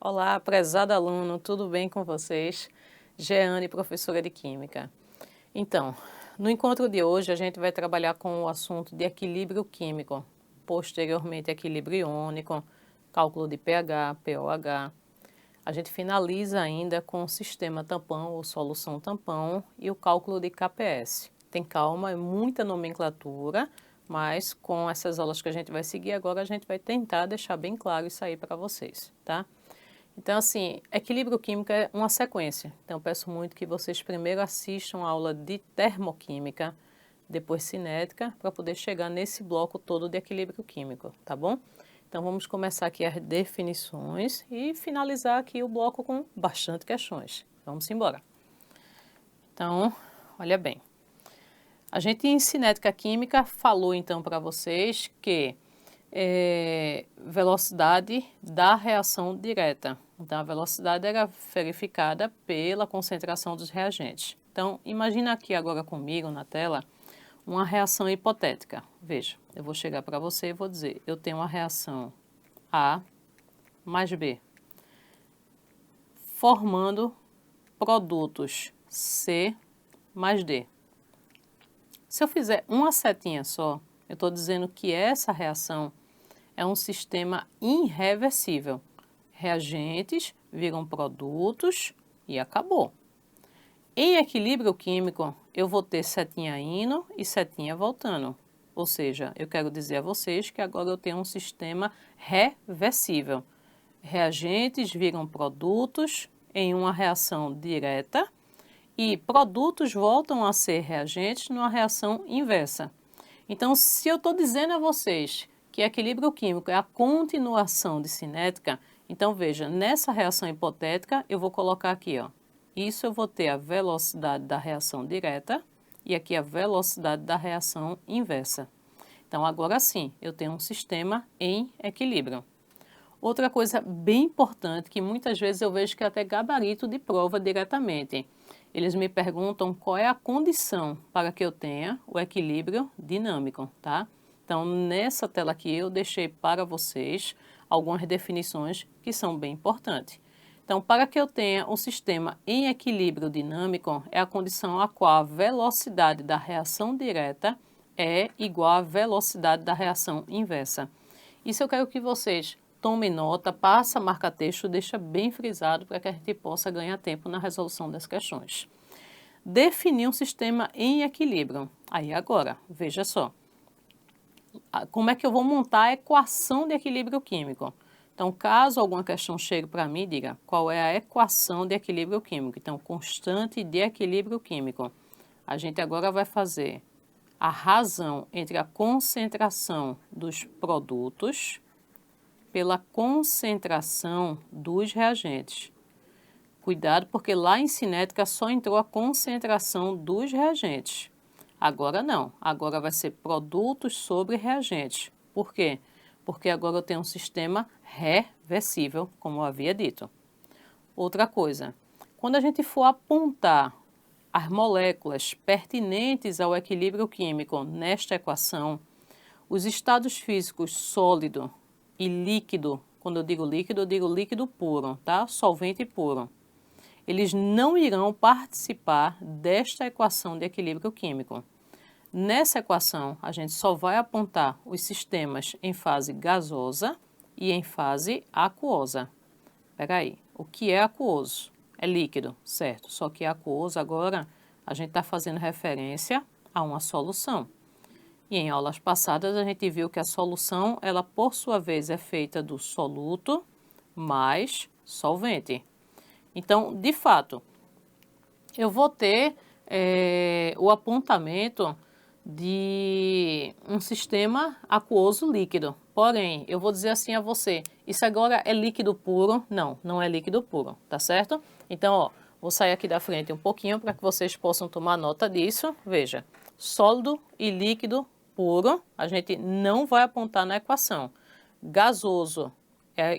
Olá, prezado aluno, tudo bem com vocês? Jeane, professora de Química. Então, no encontro de hoje a gente vai trabalhar com o assunto de equilíbrio químico, posteriormente equilíbrio iônico, cálculo de pH, pOH. A gente finaliza ainda com o sistema tampão ou solução tampão e o cálculo de KPS. Tem calma, é muita nomenclatura, mas com essas aulas que a gente vai seguir agora a gente vai tentar deixar bem claro isso aí para vocês, tá? Então, assim, equilíbrio químico é uma sequência. Então, eu peço muito que vocês primeiro assistam a aula de termoquímica, depois cinética, para poder chegar nesse bloco todo de equilíbrio químico, tá bom? Então, vamos começar aqui as definições e finalizar aqui o bloco com bastante questões. Vamos embora. Então, olha bem. A gente em cinética química falou então para vocês que velocidade da reação direta. Então, a velocidade era verificada pela concentração dos reagentes. Então, imagina aqui agora comigo na tela uma reação hipotética. Veja, eu vou chegar para você e vou dizer, eu tenho uma reação A mais B, formando produtos C mais D. Se eu fizer uma setinha só, eu estou dizendo que essa reação é um sistema irreversível. Reagentes viram produtos e acabou. Em equilíbrio químico, eu vou ter setinha indo e setinha voltando. Ou seja, eu quero dizer a vocês que agora eu tenho um sistema reversível. Reagentes viram produtos em uma reação direta e produtos voltam a ser reagentes numa reação inversa. Então, se eu estou dizendo a vocês que equilíbrio químico é a continuação de cinética, então veja, nessa reação hipotética eu vou colocar aqui, ó, isso eu vou ter a velocidade da reação direta e aqui a velocidade da reação inversa. Então agora sim, eu tenho um sistema em equilíbrio. Outra coisa bem importante que muitas vezes eu vejo que é até gabarito de prova diretamente. Eles me perguntam qual é a condição para que eu tenha o equilíbrio dinâmico, tá? Então, nessa tela aqui eu deixei para vocês algumas definições que são bem importantes. Então, para que eu tenha um sistema em equilíbrio dinâmico, é a condição a qual a velocidade da reação direta é igual à velocidade da reação inversa. Isso eu quero que vocês tomem nota, passa marca-texto, deixa bem frisado para que a gente possa ganhar tempo na resolução das questões. Definir um sistema em equilíbrio. Aí agora, veja só. Como é que eu vou montar a equação de equilíbrio químico? Então, caso alguma questão chegue para mim, diga qual é a equação de equilíbrio químico. Então, constante de equilíbrio químico. A gente agora vai fazer a razão entre a concentração dos produtos pela concentração dos reagentes. Cuidado, porque lá em cinética só entrou a concentração dos reagentes. Agora não, agora vai ser produtos sobre reagentes. Por quê? Porque agora eu tenho um sistema reversível, como eu havia dito. Outra coisa, quando a gente for apontar as moléculas pertinentes ao equilíbrio químico nesta equação, os estados físicos sólido e líquido, quando eu digo líquido puro, tá? Solvente puro. Eles não irão participar desta equação de equilíbrio químico. Nessa equação, a gente só vai apontar os sistemas em fase gasosa e em fase aquosa. Pega aí, o que é aquoso? É líquido, certo? Só que aquoso agora a gente está fazendo referência a uma solução. E em aulas passadas a gente viu que a solução, ela por sua vez é feita do soluto mais solvente. Então, de fato, eu vou ter o apontamento de um sistema aquoso líquido. Porém, eu vou dizer assim a você, isso agora é líquido puro? Não, não é líquido puro, tá certo? Então, ó, vou sair aqui da frente um pouquinho para que vocês possam tomar nota disso. Veja, sólido e líquido puro, a gente não vai apontar na equação. Gasoso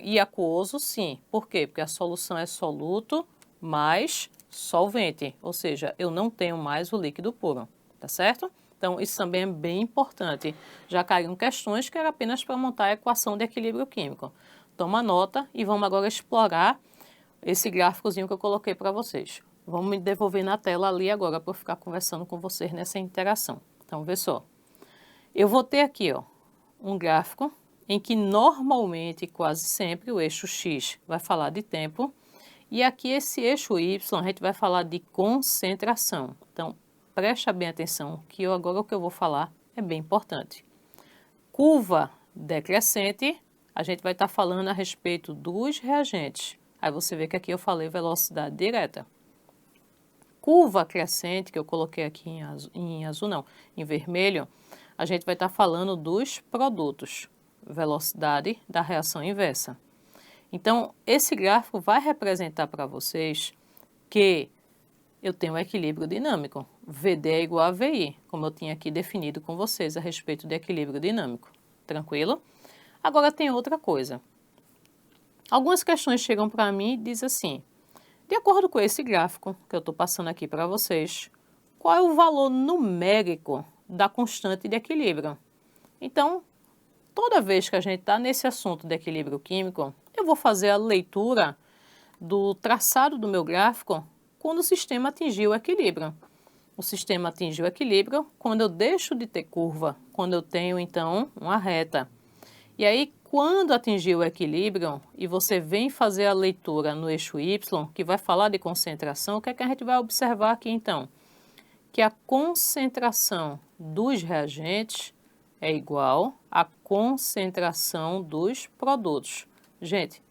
e aquoso, sim. Por quê? Porque a solução é soluto mais solvente, ou seja, eu não tenho mais o líquido puro, tá certo? Então, isso também é bem importante. Já caíram questões que era apenas para montar a equação de equilíbrio químico. toma nota e vamos agora explorar esse gráficozinho que eu coloquei para vocês. Vamos me devolver na tela ali agora para eu ficar conversando com vocês nessa interação. Então, vê só. Eu vou ter aqui, ó, um gráfico em que normalmente, quase sempre, o eixo X vai falar de tempo e aqui esse eixo Y a gente vai falar de concentração. Então, preste bem atenção que agora o que eu vou falar é bem importante. Curva decrescente, a gente vai estar falando a respeito dos reagentes. Aí você vê que aqui eu falei velocidade direta. Curva crescente, que eu coloquei aqui em azul não, em vermelho, a gente vai estar falando dos produtos, velocidade da reação inversa. Então, esse gráfico vai representar para vocês que eu tenho um equilíbrio dinâmico. VD é igual a VI, como eu tinha aqui definido com vocês a respeito de equilíbrio dinâmico. Tranquilo? Agora tem outra coisa. Algumas questões chegam para mim e dizem assim, de acordo com esse gráfico que eu estou passando aqui para vocês, qual é o valor numérico da constante de equilíbrio? Então, toda vez que a gente está nesse assunto de equilíbrio químico, eu vou fazer a leitura do traçado do meu gráfico quando o sistema atingiu o equilíbrio. O sistema atingiu o equilíbrio quando eu deixo de ter curva, quando eu tenho, então, uma reta. E aí, quando atingir o equilíbrio e você vem fazer a leitura no eixo Y, que vai falar de concentração, o que é que a gente vai observar aqui, então? Que a concentração dos reagentes é igual à concentração dos produtos. Gente,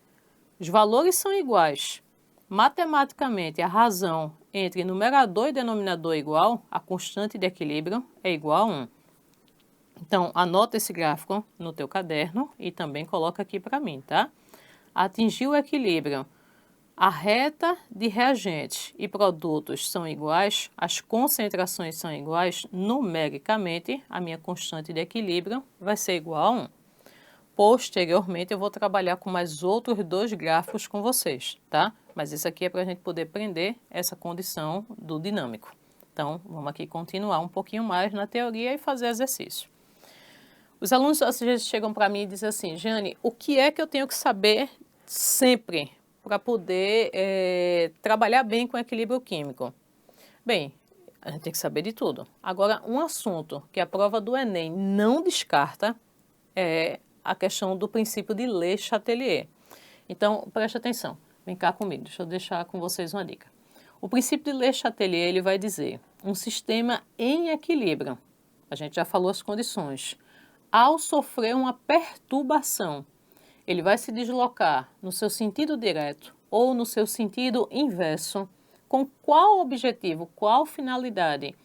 os valores são iguais. Matematicamente, a razão entre numerador e denominador igual, a constante de equilíbrio é igual a 1. Então, anota esse gráfico no teu caderno e também coloca aqui para mim, tá? Atingir o equilíbrio. A reta de reagentes e produtos são iguais, as concentrações são iguais, numericamente, a minha constante de equilíbrio vai ser igual a 1. Posteriormente, eu vou trabalhar com mais outros dois gráficos com vocês, tá? Mas isso aqui é para a gente poder aprender essa condição do dinâmico. Então, vamos aqui continuar um pouquinho mais na teoria e fazer exercício. Os alunos às vezes chegam para mim e dizem assim, Jane, o que é que eu tenho que saber sempre para poder trabalhar bem com equilíbrio químico? Bem, a gente tem que saber de tudo. Agora, um assunto que a prova do Enem não descarta é a questão do princípio de Le Chatelier. Então, preste atenção, vem cá comigo, deixa eu deixar com vocês uma dica. O princípio de Le Chatelier, ele vai dizer, um sistema em equilíbrio, a gente já falou as condições, ao sofrer uma perturbação, ele vai se deslocar no seu sentido direto ou no seu sentido inverso, com qual objetivo, qual finalidade?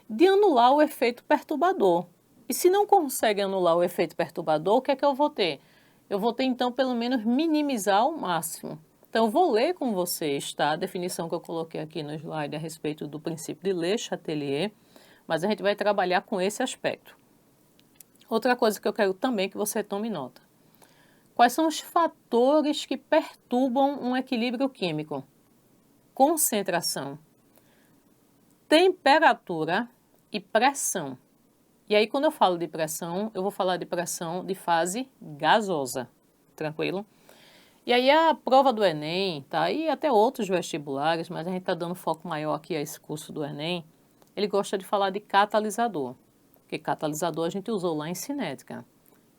De anular o efeito perturbador. E se não consegue anular o efeito perturbador, o que é que eu vou ter? Eu vou ter, então, pelo menos minimizar ao máximo. Então, eu vou ler com vocês, tá? A definição que eu coloquei aqui no slide a respeito do princípio de Le Chatelier, mas a gente vai trabalhar com esse aspecto. Outra coisa que eu quero também que você tome nota. Quais são os fatores que perturbam um equilíbrio químico? Concentração, temperatura e pressão. E aí, quando eu falo de pressão, eu vou falar de pressão de fase gasosa, tranquilo? E aí, a prova do Enem, tá? E até outros vestibulares, mas a gente está dando foco maior aqui a esse curso do Enem, ele gosta de falar de catalisador, porque catalisador a gente usou lá em cinética.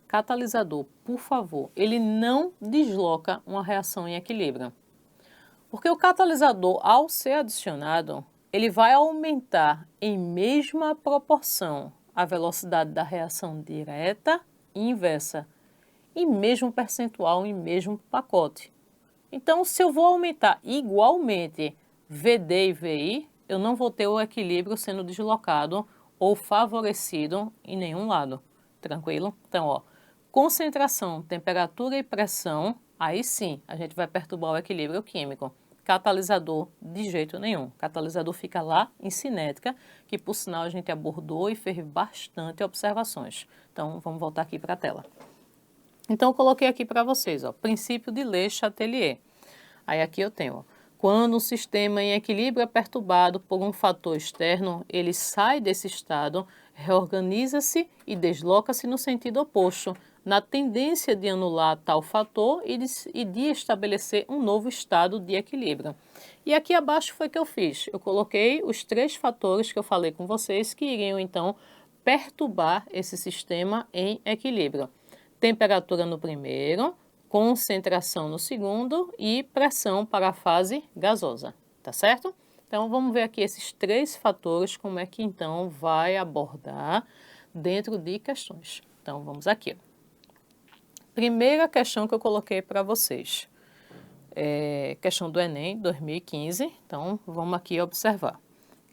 Catalisador, por favor, ele não desloca uma reação em equilíbrio. Porque o catalisador, ao ser adicionado, ele vai aumentar em mesma proporção a velocidade da reação direta e inversa, em mesmo percentual, em mesmo pacote. Então, se eu vou aumentar igualmente VD e VI, eu não vou ter o equilíbrio sendo deslocado ou favorecido em nenhum lado. Tranquilo? Então, ó, concentração, temperatura e pressão, aí sim a gente vai perturbar o equilíbrio químico. Catalisador, de jeito nenhum. Catalisador fica lá em cinética, que por sinal a gente abordou e fez bastante observações. Então, vamos voltar aqui para a tela. Então, eu coloquei aqui para vocês, ó, princípio de Le Chatelier. Aí aqui eu tenho, ó, quando um sistema em equilíbrio é perturbado por um fator externo, ele sai desse estado reorganiza-se e desloca-se no sentido oposto, na tendência de anular tal fator e de estabelecer um novo estado de equilíbrio. E aqui abaixo foi o que eu fiz. Eu coloquei os 3 fatores que eu falei com vocês que iriam, então, perturbar esse sistema em equilíbrio. Temperatura no primeiro, concentração no segundo e pressão para a fase gasosa, tá certo? Então, vamos ver aqui esses 3 fatores, como é que, então, vai abordar dentro de questões. Então, vamos aqui. Primeira questão que eu coloquei para vocês. Questão do Enem 2015. Então, vamos aqui observar.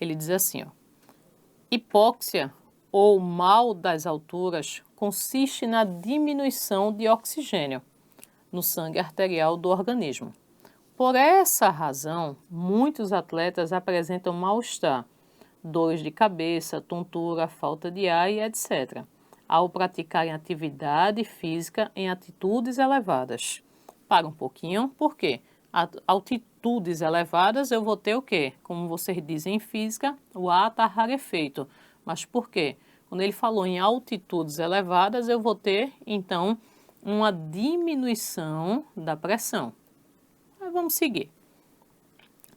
Ele diz assim, ó. Hipóxia ou mal das alturas consiste na diminuição de oxigênio no sangue arterial do organismo. Por essa razão, muitos atletas apresentam mal-estar, dores de cabeça, tontura, falta de ar e etc., ao praticarem atividade física em altitudes elevadas. Para um pouquinho, por quê? Altitudes elevadas eu vou ter o quê? Como vocês dizem em física, o ar está rarefeito. Mas por quê? Quando ele falou em altitudes elevadas, eu vou ter, então, uma diminuição da pressão. Mas vamos seguir.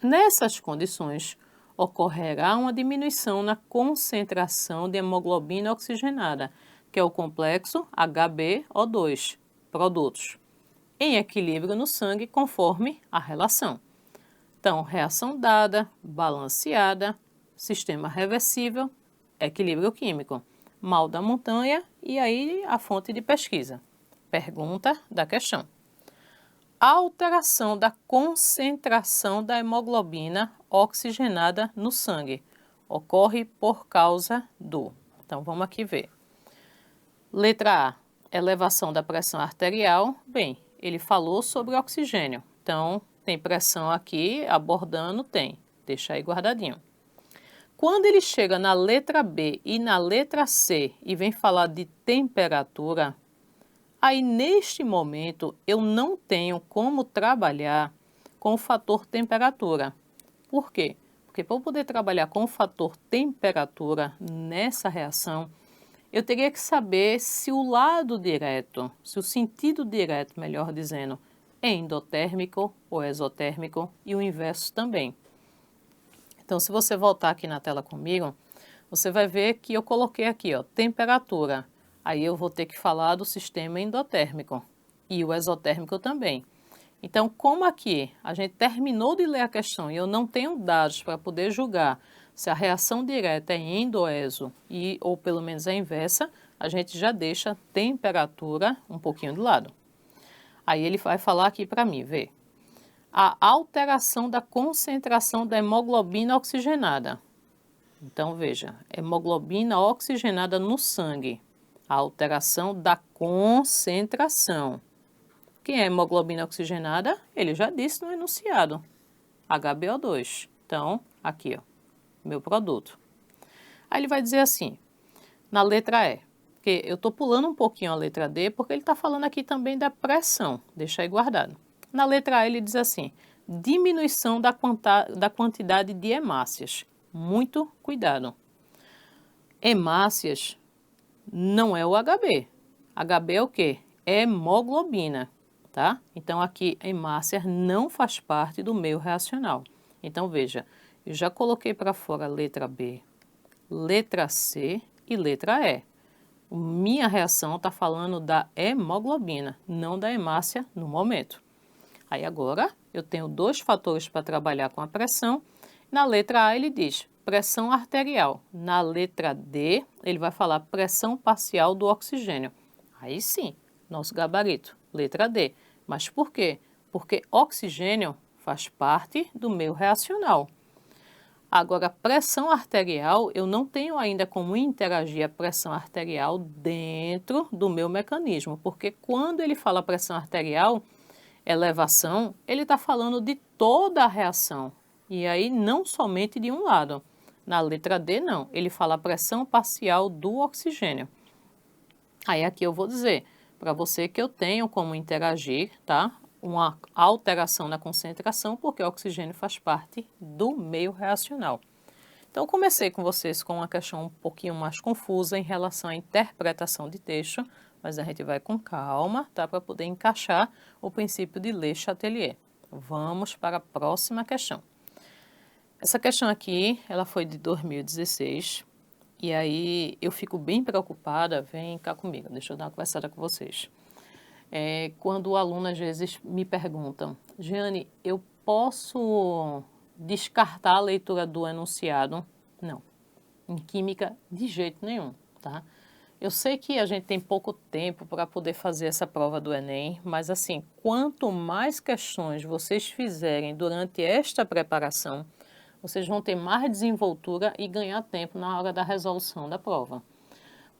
Nessas condições, ocorrerá uma diminuição na concentração de hemoglobina oxigenada, que é o complexo HbO2, produtos, em equilíbrio no sangue conforme a relação. Então, reação dada, balanceada, sistema reversível, equilíbrio químico, mal da montanha e aí a fonte de pesquisa. Pergunta da questão. A alteração da concentração da hemoglobina oxigenada no sangue ocorre por causa do... Então, vamos aqui ver. Letra A, elevação da pressão arterial. Bem, ele falou sobre oxigênio. Então, tem pressão aqui, abordando, tem. Deixa aí guardadinho. Quando ele chega na letra B e na letra C e vem falar de temperatura, aí neste momento eu não tenho como trabalhar com o fator temperatura. Por quê? Porque para eu poder trabalhar com o fator temperatura nessa reação, eu teria que saber se o lado direto, se o sentido direto, melhor dizendo, é endotérmico ou exotérmico e o inverso também. Então, se você voltar aqui na tela comigo, você vai ver que eu coloquei aqui, ó, temperatura. Aí eu vou ter que falar do sistema endotérmico e o exotérmico também. Então, como aqui a gente terminou de ler a questão e eu não tenho dados para poder julgar se a reação direta é endo-exo ou pelo menos a inversa, a gente já deixa temperatura um pouquinho de lado. Aí ele vai falar aqui para mim, vê. A alteração da concentração da hemoglobina oxigenada. Então, veja, hemoglobina oxigenada no sangue. A alteração da concentração. Quem é hemoglobina oxigenada? Ele já disse no enunciado. HbO2. Então, aqui, ó, meu produto. Aí ele vai dizer assim, na letra E, porque eu estou pulando um pouquinho a letra D, porque ele está falando aqui também da pressão. Deixa aí guardado. Na letra A ele diz assim, diminuição da quantidade de hemácias. Muito cuidado. Hemácias não é o HB. HB é o quê? É hemoglobina, tá? Então aqui hemácia não faz parte do meio reacional. Então veja, eu já coloquei para fora a letra B, letra C e letra E. Minha reação está falando da hemoglobina, não da hemácia no momento. Aí agora eu tenho 2 fatores para trabalhar com a pressão. Na letra A ele diz pressão arterial. Na letra D ele vai falar pressão parcial do oxigênio. Aí sim, nosso gabarito, letra D. Mas por quê? Porque oxigênio faz parte do meio reacional. Agora, pressão arterial, eu não tenho ainda como interagir a pressão arterial dentro do meu mecanismo, porque quando ele fala pressão arterial, elevação, ele está falando de toda a reação, e aí não somente de um lado. Na letra D, não, ele fala pressão parcial do oxigênio. Aí aqui eu vou dizer para você que eu tenho como interagir, tá? Uma alteração na concentração, porque o oxigênio faz parte do meio reacional. Então, eu comecei com vocês com uma questão um pouquinho mais confusa em relação à interpretação de texto, mas a gente vai com calma, tá? Para poder encaixar o princípio de Le Chatelier. Vamos para a próxima questão. Essa questão aqui, ela foi de 2016, e aí eu fico bem preocupada, vem cá comigo, deixa eu dar uma conversada com vocês. Quando o aluno às vezes me perguntam, Jeane, eu posso descartar a leitura do enunciado? Não, em química de jeito nenhum, tá? Eu sei que a gente tem pouco tempo para poder fazer essa prova do Enem, mas assim, quanto mais questões vocês fizerem durante esta preparação, vocês vão ter mais desenvoltura e ganhar tempo na hora da resolução da prova.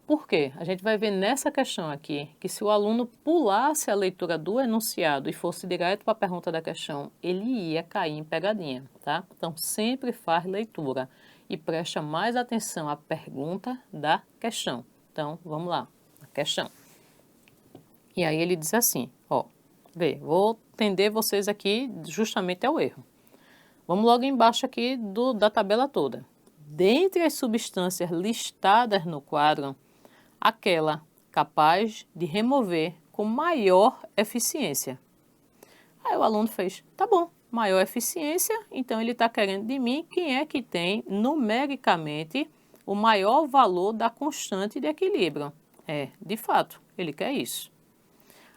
Por quê? A gente vai ver nessa questão aqui que se o aluno pulasse a leitura do enunciado e fosse direto para a pergunta da questão, ele ia cair em pegadinha, tá? Então, sempre faz leitura e presta mais atenção à pergunta da questão. Então, vamos lá, a questão. E aí ele diz assim, ó, vê, vou atender vocês aqui justamente ao erro. Vamos logo embaixo aqui da tabela toda. Dentre as substâncias listadas no quadro, aquela capaz de remover com maior eficiência. Aí o aluno fez, tá bom, maior eficiência, então ele está querendo de mim quem é que tem numericamente o maior valor da constante de equilíbrio. De fato, ele quer isso.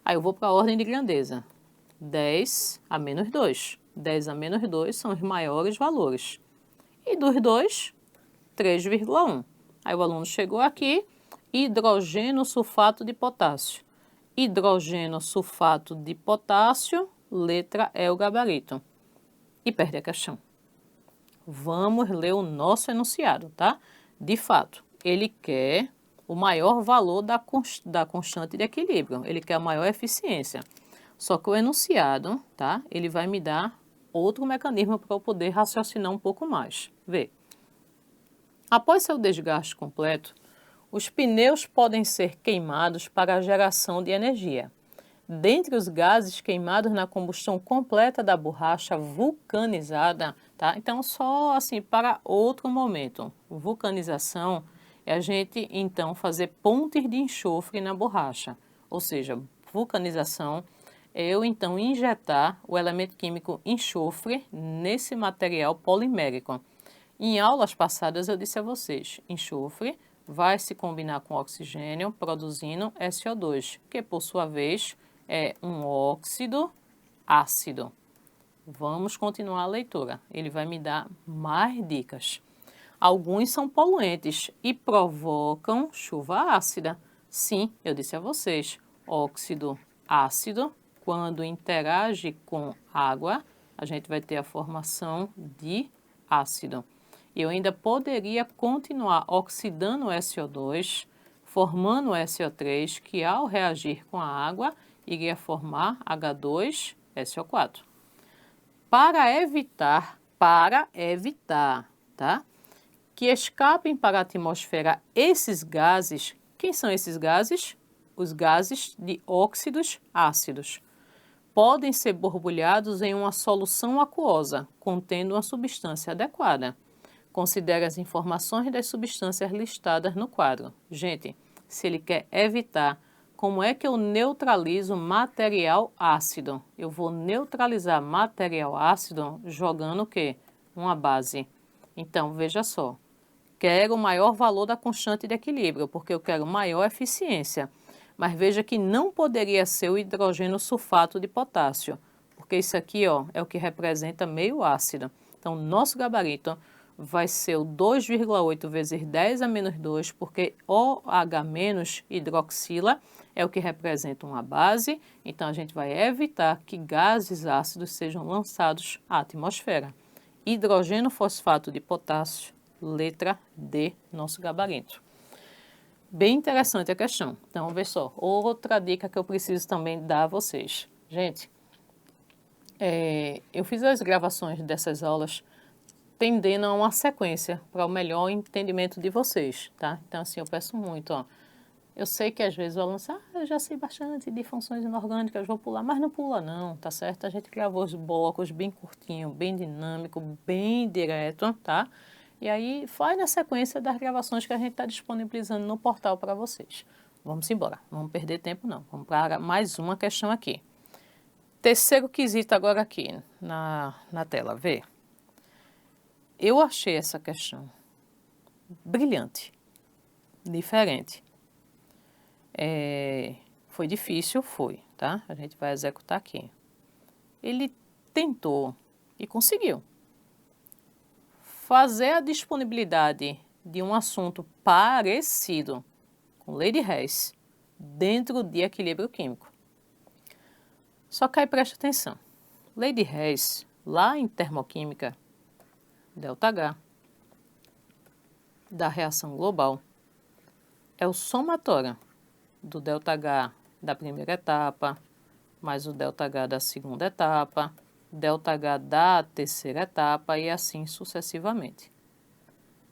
Aí eu vou para a ordem de grandeza. 10 a menos 2. 10 a menos 2 são os maiores valores. E dos dois, 3,1. Aí o aluno chegou aqui, hidrogênio sulfato de potássio. Hidrogênio sulfato de potássio, letra E o gabarito. E perde a questão. Vamos ler o nosso enunciado, tá? De fato, ele quer o maior valor da constante de equilíbrio. Ele quer a maior eficiência. Só que o enunciado, tá? Ele vai me dar outro mecanismo para eu poder raciocinar um pouco mais. Vê. Após seu desgaste completo, os pneus podem ser queimados para a geração de energia. Dentre os gases queimados na combustão completa da borracha vulcanizada, tá? Então, só assim, para outro momento. Vulcanização é a gente, então, fazer pontes de enxofre na borracha. Ou seja, vulcanização é eu, então, injetar o elemento químico enxofre nesse material polimérico. Em aulas passadas eu disse a vocês, enxofre vai se combinar com oxigênio, produzindo SO2, que por sua vez é um óxido ácido. Vamos continuar a leitura, ele vai me dar mais dicas. Alguns são poluentes e provocam chuva ácida. Sim, eu disse a vocês, óxido ácido, quando interage com água, a gente vai ter a formação de ácido. Eu ainda poderia continuar oxidando o SO2, formando o SO3, que ao reagir com a água, iria formar H2SO4. Para evitar, tá? Que escapem para a atmosfera esses gases, quem são esses gases? Os gases de óxidos ácidos. Podem ser borbulhados em uma solução aquosa, contendo uma substância adequada. Considere as informações das substâncias listadas no quadro. Gente, se ele quer evitar, como é que eu neutralizo material ácido? Eu vou neutralizar material ácido jogando o quê? Uma base. Então, veja só. Quero o maior valor da constante de equilíbrio, porque eu quero maior eficiência. Mas veja que não poderia ser o hidrogênio sulfato de potássio, porque isso aqui, ó, é o que representa meio ácido. Então, nosso gabarito vai ser o 2,8 vezes 10 a menos 2, porque OH- hidroxila é o que representa uma base, então a gente vai evitar que gases ácidos sejam lançados à atmosfera. Hidrogênio fosfato de potássio, letra D, nosso gabarito. Bem interessante a questão. Então, vê só, outra dica que eu preciso também dar a vocês. Gente, eu fiz as gravações dessas aulas tendendo a uma sequência para o melhor entendimento de vocês, tá? Então, assim, eu peço muito, ó. Eu sei que às vezes o aluno diz, eu já sei bastante de funções inorgânicas, vou pular, mas não pula não, tá certo? A gente gravou os blocos bem curtinho, bem dinâmico, bem direto, tá? E aí vai na sequência das gravações que a gente está disponibilizando no portal para vocês. Vamos embora, não vamos perder tempo não. Vamos para mais uma questão aqui. Terceiro quesito agora aqui na tela, vê. Eu achei essa questão brilhante, diferente. Foi difícil, foi, tá? A gente vai executar aqui. Ele tentou e conseguiu fazer a disponibilidade de um assunto parecido com Lady Hess dentro de equilíbrio químico. Só que aí presta atenção. Lady Hess, lá em termoquímica, ΔH, da reação global, é o somatório do ΔH da primeira etapa, mais o ΔH da segunda etapa, ΔH da terceira etapa e assim sucessivamente.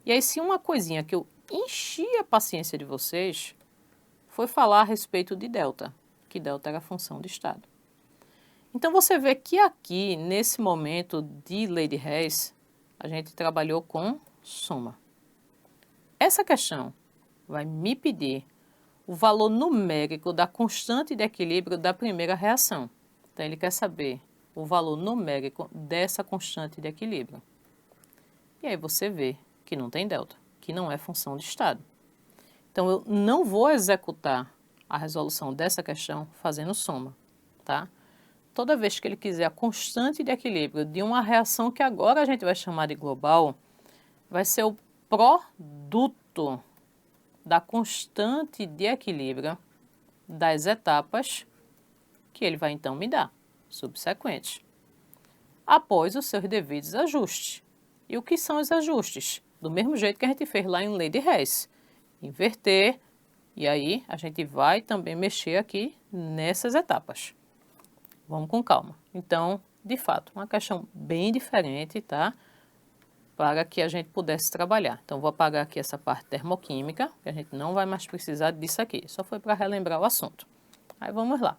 E aí, se uma coisinha que eu enchi a paciência de vocês foi falar a respeito de delta, que delta era a função de estado. Então, você vê que aqui, nesse momento de Lady Hess, a gente trabalhou com soma. Essa questão vai me pedir o valor numérico da constante de equilíbrio da primeira reação. Então, ele quer saber o valor numérico dessa constante de equilíbrio. E aí você vê que não tem delta, que não é função de estado. Então, eu não vou executar a resolução dessa questão fazendo soma, tá? Toda vez que ele quiser a constante de equilíbrio de uma reação que agora a gente vai chamar de global, vai ser o produto da constante de equilíbrio das etapas que ele vai então me dar, subsequentes, após os seus devidos ajustes. E o que são os ajustes? Do mesmo jeito que a gente fez lá em Lady Hess, inverter, e aí a gente vai também mexer aqui nessas etapas. Vamos com calma. Então, de fato, uma questão bem diferente, tá? Para que a gente pudesse trabalhar. Então, vou apagar aqui essa parte termoquímica, que a gente não vai mais precisar disso aqui. Só foi para relembrar o assunto. Aí, vamos lá.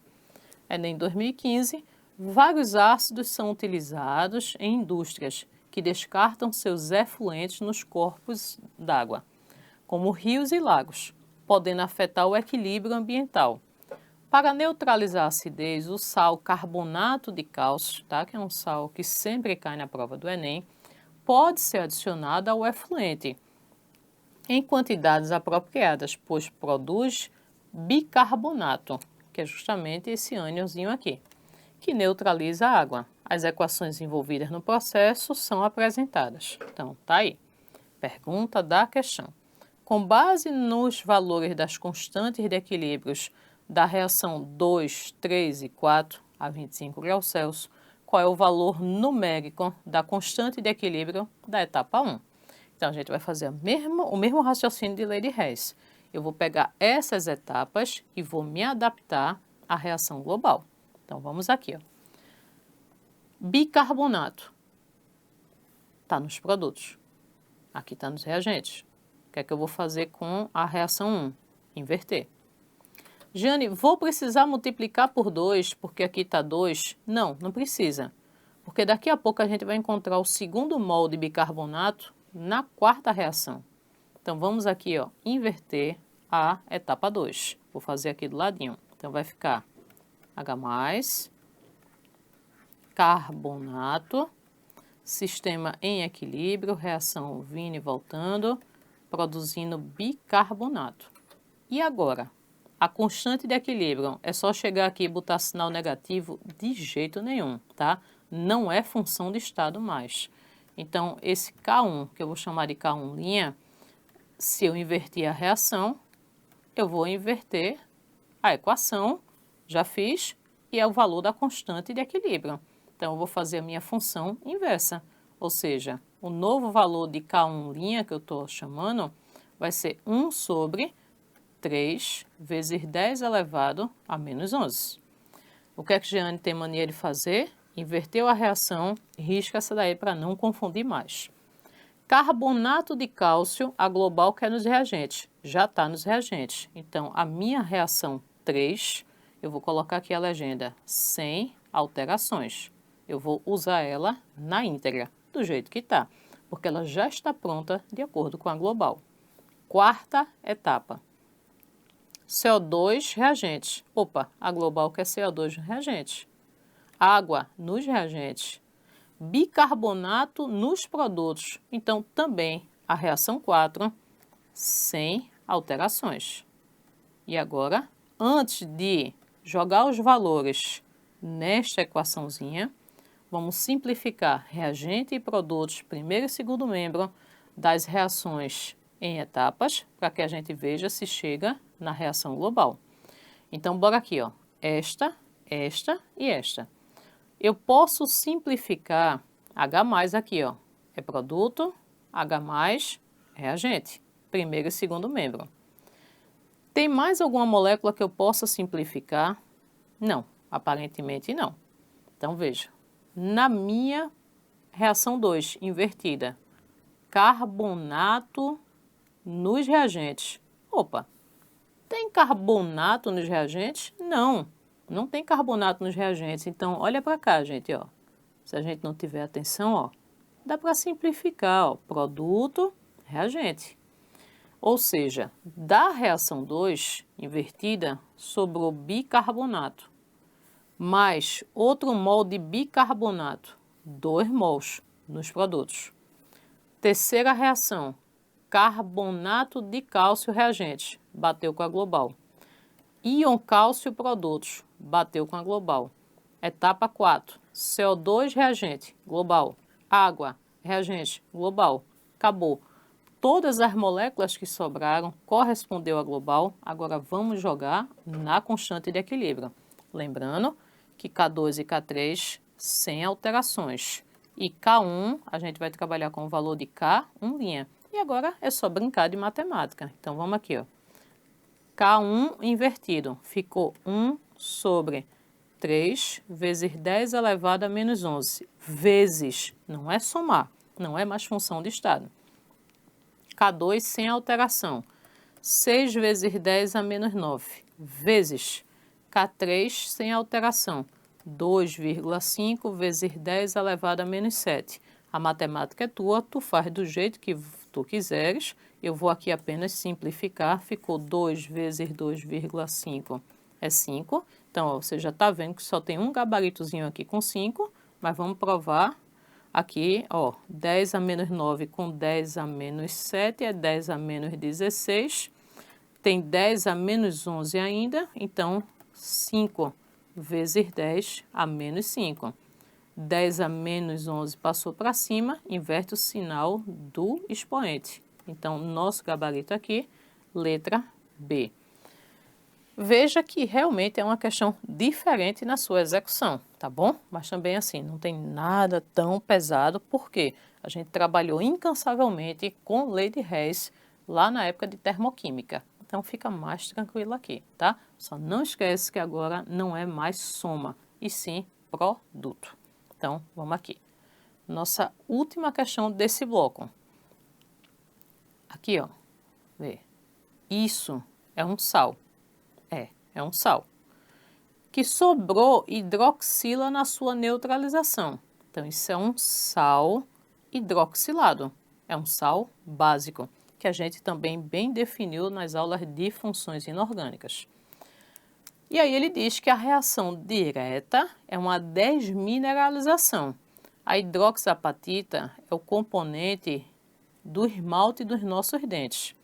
Em 2015, vários ácidos são utilizados em indústrias que descartam seus efluentes nos corpos d'água, como rios e lagos, podendo afetar o equilíbrio ambiental. Para neutralizar a acidez, o sal carbonato de cálcio, tá? Que é um sal que sempre cai na prova do Enem, pode ser adicionado ao efluente em quantidades apropriadas, pois produz bicarbonato, que é justamente esse ânionzinho aqui, que neutraliza a água. As equações envolvidas no processo são apresentadas. Então, tá aí. Pergunta da questão. Com base nos valores das constantes de equilíbrios da reação 2, 3 e 4 a 25 graus Celsius, qual é o valor numérico da constante de equilíbrio da etapa 1. Então, a gente vai fazer o mesmo raciocínio de Lady Hess. Eu vou pegar essas etapas e vou me adaptar à reação global. Então, vamos aqui, ó. Bicarbonato está nos produtos. Aqui está nos reagentes. O que é que eu vou fazer com a reação 1? Inverter. Jane, vou precisar multiplicar por 2, porque aqui está 2? Não, não precisa. Porque daqui a pouco a gente vai encontrar o segundo mol de bicarbonato na quarta reação. Então, vamos aqui, ó, inverter a etapa 2. Vou fazer aqui do ladinho. Então, vai ficar H+, carbonato, sistema em equilíbrio, reação vindo e voltando, produzindo bicarbonato. E agora? A constante de equilíbrio, é só chegar aqui e botar sinal negativo? De jeito nenhum, tá? Não é função de estado mais. Então, esse K1, que eu vou chamar de K1', se eu inverter a reação, eu vou inverter a equação, já fiz, e é o valor da constante de equilíbrio. Então, eu vou fazer a minha função inversa, ou seja, o novo valor de K1' que eu estou chamando vai ser 1 sobre 3 vezes 10 elevado a menos 11. O que é que Jeane tem mania de fazer? Inverteu a reação, risca essa daí para não confundir mais. Carbonato de cálcio, a global que é nos reagentes, já está nos reagentes. Então, a minha reação 3, eu vou colocar aqui a legenda sem alterações. Eu vou usar ela na íntegra, do jeito que está. porque ela já está pronta de acordo com a global. Quarta etapa. CO2 reagentes. Opa, a global quer CO2 reagentes. Água nos reagentes. Bicarbonato nos produtos. Então, também a reação 4, sem alterações. E agora, antes de jogar os valores nesta equaçãozinha, vamos simplificar reagente e produtos, primeiro e segundo membro das reações em etapas, para que a gente veja se chega na reação global. Então, bora aqui, ó. Esta e esta. Eu posso simplificar H+ aqui, ó. É produto, H+, reagente, primeiro e segundo membro. Tem mais alguma molécula que eu possa simplificar? Não, aparentemente não. Então, veja. Na minha reação 2, invertida, carbonato nos reagentes. Opa, tem carbonato nos reagentes? Não, não tem carbonato nos reagentes. Então, olha para cá, gente, ó. Se a gente não tiver atenção, ó, dá para simplificar, ó, produto, reagente. Ou seja, da reação 2, invertida, sobrou bicarbonato, mais outro mol de bicarbonato, 2 mols nos produtos. Terceira reação, carbonato de cálcio reagente, bateu com a global. Íon cálcio produtos, bateu com a global. Etapa 4, CO2 reagente, global. Água, reagente, global. Acabou. Todas as moléculas que sobraram correspondeu à global. Agora vamos jogar na constante de equilíbrio. Lembrando que K2 e K3 sem alterações. E K1 a gente vai trabalhar com o valor de K, 1'. E agora é só brincar de matemática. Então vamos aqui, ó. K1 invertido ficou 1 sobre 3 vezes 10 elevado a menos 11. Vezes, não é somar, não é mais função de estado. K2 sem alteração, 6 vezes 10 a menos 9. Vezes K3 sem alteração, 2,5 vezes 10 elevado a menos 7. A matemática é tua, tu faz do jeito que tu quiseres. Eu vou aqui apenas simplificar, ficou 2 vezes 2,5 é 5. Então, ó, você já está vendo que só tem um gabaritozinho aqui com 5, mas vamos provar aqui, ó, 10 a menos 9 com 10 a menos 7 é 10 a menos 16. Tem 10 a menos 11 ainda, então 5 vezes 10 a menos 5. 10 a menos 11 passou para cima, inverte o sinal do expoente. Então, nosso gabarito aqui, letra B. Veja que realmente é uma questão diferente na sua execução, tá bom? Mas também assim, não tem nada tão pesado, porque a gente trabalhou incansavelmente com lei de Hess lá na época de termoquímica. Então, fica mais tranquilo aqui, tá? Só não esquece que agora não é mais soma, e sim produto. Então, vamos aqui. Nossa última questão desse bloco. Aqui, ó. Vê. Isso é um sal. É um sal. Que sobrou hidroxila na sua neutralização. Então, isso é um sal hidroxilado. É um sal básico, que a gente também bem definiu nas aulas de funções inorgânicas. E aí ele diz que a reação direta é uma desmineralização. A hidroxapatita é o componente do esmalte dos nossos dentes.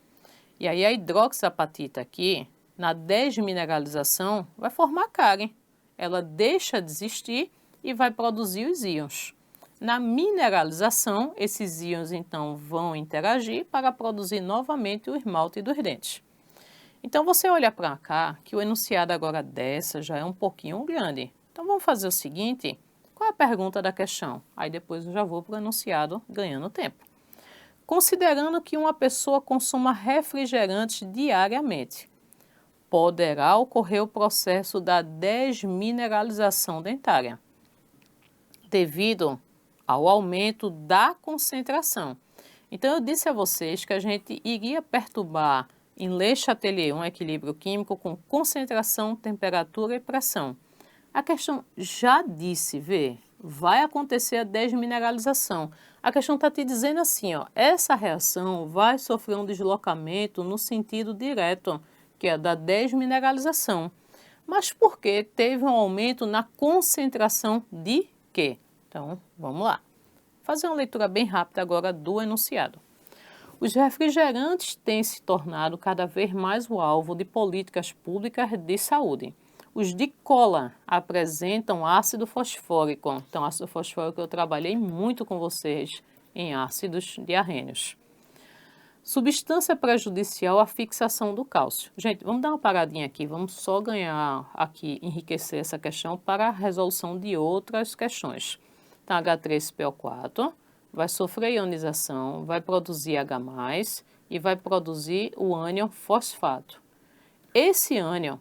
E aí a hidroxapatita aqui, na desmineralização, vai formar cárie. Ela deixa de existir e vai produzir os íons. Na mineralização, esses íons então vão interagir para produzir novamente o esmalte dos dentes. Então, você olha para cá, que o enunciado agora dessa já é um pouquinho grande. Então, vamos fazer o seguinte, qual é a pergunta da questão? Aí depois eu já vou para o enunciado ganhando tempo. Considerando que uma pessoa consuma refrigerantes diariamente, poderá ocorrer o processo da desmineralização dentária, devido ao aumento da concentração. Então, eu disse a vocês que a gente iria perturbar em Le Chatelier um equilíbrio químico com concentração, temperatura e pressão. A questão já disse, vê, vai acontecer a desmineralização. A questão está te dizendo assim, ó, essa reação vai sofrer um deslocamento no sentido direto, que é da desmineralização. Mas por que teve um aumento na concentração de quê? Então, vamos lá. Fazer uma leitura bem rápida agora do enunciado. Os refrigerantes têm se tornado cada vez mais o alvo de políticas públicas de saúde. Os de cola apresentam ácido fosfórico. Então, ácido fosfórico eu trabalhei muito com vocês em ácidos diarrênios. Substância prejudicial à fixação do cálcio. Gente, vamos dar uma paradinha aqui, vamos só ganhar aqui, enriquecer essa questão para a resolução de outras questões. Então, H3PO4 vai sofrer ionização, vai produzir H+, e vai produzir o ânion fosfato. Esse ânion,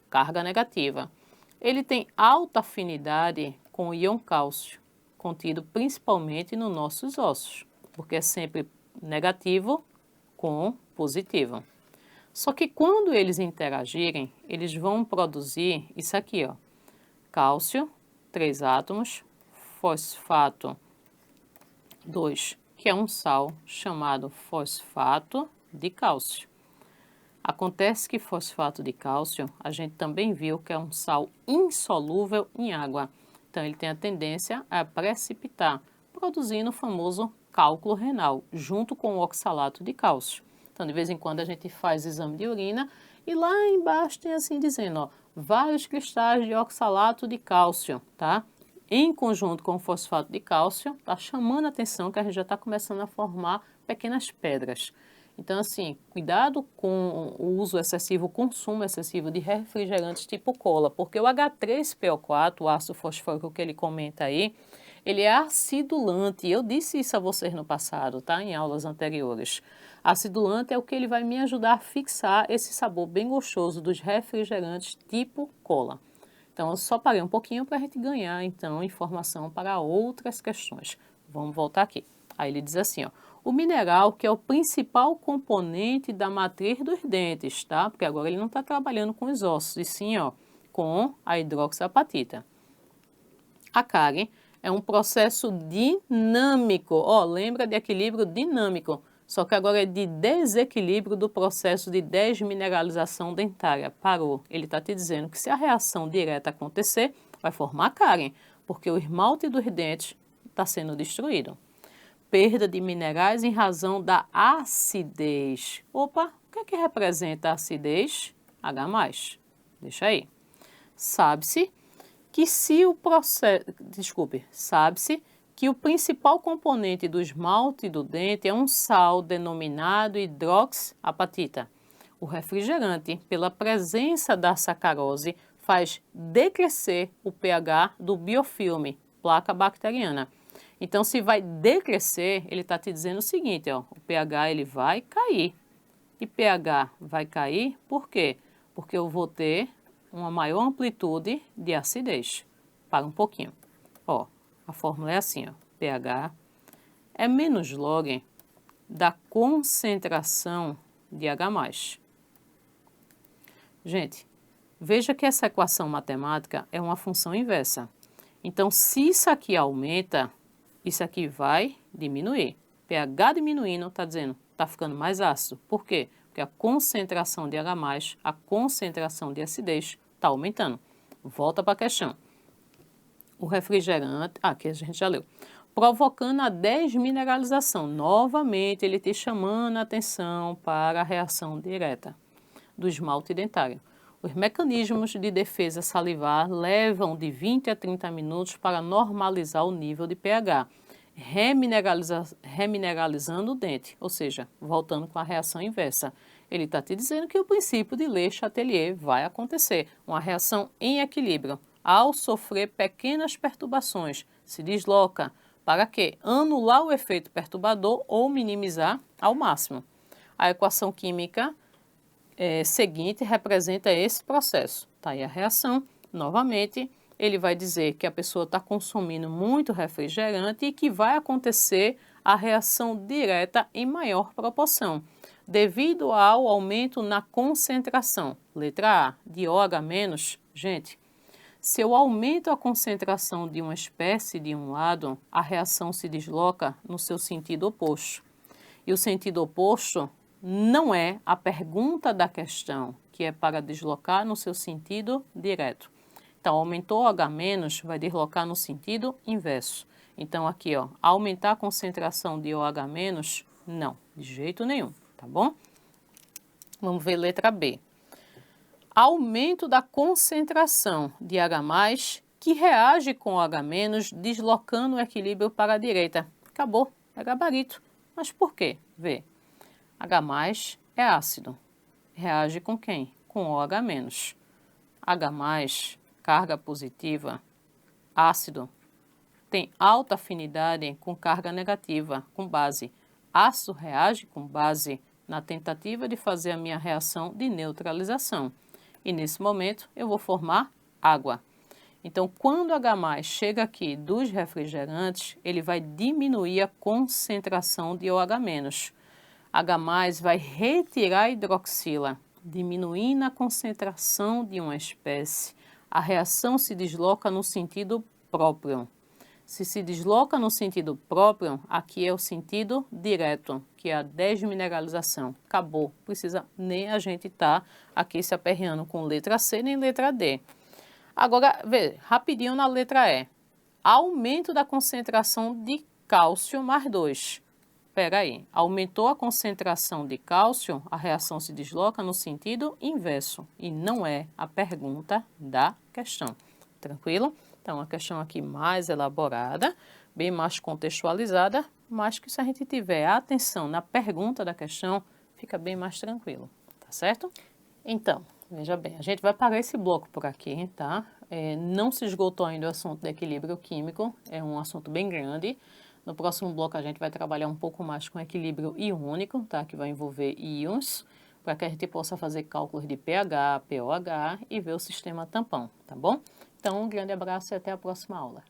carga negativa, ele tem alta afinidade com o íon cálcio, contido principalmente nos nossos ossos, porque é sempre negativo com positivo. Só que quando eles interagirem, eles vão produzir isso aqui, ó, cálcio, 3 átomos, fosfato 2, que é um sal chamado fosfato de cálcio. Acontece que fosfato de cálcio, a gente também viu que é um sal insolúvel em água. Então, ele tem a tendência a precipitar, produzindo o famoso cálculo renal, junto com o oxalato de cálcio. Então, de vez em quando, a gente faz exame de urina e lá embaixo tem assim dizendo, ó, vários cristais de oxalato de cálcio, tá? Em conjunto com o fosfato de cálcio, está chamando a atenção que a gente já está começando a formar pequenas pedras. Então, assim, cuidado com o uso excessivo, o consumo excessivo de refrigerantes tipo cola, porque o H3PO4, o ácido fosfórico que ele comenta aí, ele é acidulante. Eu disse isso a vocês no passado, tá? Em aulas anteriores. Acidulante é o que ele vai me ajudar a fixar esse sabor bem gostoso dos refrigerantes tipo cola. Então, eu só parei um pouquinho para a gente ganhar, então, informação para outras questões. Vamos voltar aqui. Aí ele diz assim, ó, o mineral que é o principal componente da matriz dos dentes, tá? Porque agora ele não está trabalhando com os ossos, e sim, ó, com a hidroxiapatita. A cárie é um processo dinâmico, ó, lembra de equilíbrio dinâmico, só que agora é de desequilíbrio do processo de desmineralização dentária. Parou. Ele está te dizendo que se a reação direta acontecer, vai formar cárie, porque o esmalte dos dentes está sendo destruído. Perda de minerais em razão da acidez. Opa, o que representa a acidez? H+. Deixa aí. Sabe-se que se o processo... sabe-se que o principal componente do esmalte do dente é um sal denominado hidroxiapatita. O refrigerante, pela presença da sacarose, faz decrescer o pH do biofilme, placa bacteriana. Então, se vai decrescer, ele está te dizendo o seguinte, ó, o pH ele vai cair. E pH vai cair por quê? Porque eu vou ter uma maior amplitude de acidez. Para um pouquinho. Ó, a fórmula é assim, ó, pH é menos log da concentração de H+. Gente, veja que essa equação matemática é uma função inversa. Então, se isso aqui aumenta, isso aqui vai diminuir. pH diminuindo, está dizendo, está ficando mais ácido. Por quê? Porque a concentração de H+, a concentração de acidez está aumentando. Volta para a questão. O refrigerante, que a gente já leu, provocando a desmineralização. Novamente, ele te chamando a atenção para a reação direta do esmalte dentário. Os mecanismos de defesa salivar levam de 20 a 30 minutos para normalizar o nível de pH, remineralizando o dente, ou seja, voltando com a reação inversa. Ele está te dizendo que o princípio de Le Chatelier vai acontecer, uma reação em equilíbrio. Ao sofrer pequenas perturbações, se desloca. Para quê? Anular o efeito perturbador ou minimizar ao máximo. A equação química seguinte representa esse processo. Tá aí a reação. Novamente, ele vai dizer que a pessoa está consumindo muito refrigerante e que vai acontecer a reação direta em maior proporção, devido ao aumento na concentração. Letra A, de OH-, gente, Se eu aumento a concentração de uma espécie de um lado, a reação se desloca no seu sentido oposto. E o sentido oposto não é a pergunta da questão, que é para deslocar no seu sentido direto. Então, aumentou o H-, vai deslocar no sentido inverso. Então, aqui, ó, aumentar a concentração de OH-, não, de jeito nenhum, tá bom? Vamos ver letra B. Aumento da concentração de H+, que reage com o H-, deslocando o equilíbrio para a direita. Acabou, é gabarito. Mas por quê? Vê. H+ é ácido. Reage com quem? Com OH-. H+, carga positiva, ácido, tem alta afinidade com carga negativa, com base. Ácido reage com base na tentativa de fazer a minha reação de neutralização. E nesse momento eu vou formar água. Então, quando H+ chega aqui dos refrigerantes, ele vai diminuir a concentração de OH-. H+ vai retirar a hidroxila, diminuindo a concentração de uma espécie. A reação se desloca no sentido próprio. Se desloca no sentido próprio, aqui é o sentido direto, que é a desmineralização. Acabou. Precisa nem a gente estar aqui se aperreando com letra C nem letra D. Agora, vê, rapidinho na letra E. Aumento da concentração de cálcio mais 2. Espera aí, aumentou a concentração de cálcio, a reação se desloca no sentido inverso. E não é a pergunta da questão. Tranquilo? Então, a questão aqui mais elaborada, bem mais contextualizada, mas que se a gente tiver atenção na pergunta da questão, fica bem mais tranquilo, tá certo? Então, veja bem, a gente vai parar esse bloco por aqui, tá? Não se esgotou ainda o assunto do equilíbrio químico, é um assunto bem grande. No próximo bloco a gente vai trabalhar um pouco mais com equilíbrio iônico, tá? Que vai envolver íons, para que a gente possa fazer cálculos de pH, pOH e ver o sistema tampão, tá bom? Então, um grande abraço e até a próxima aula.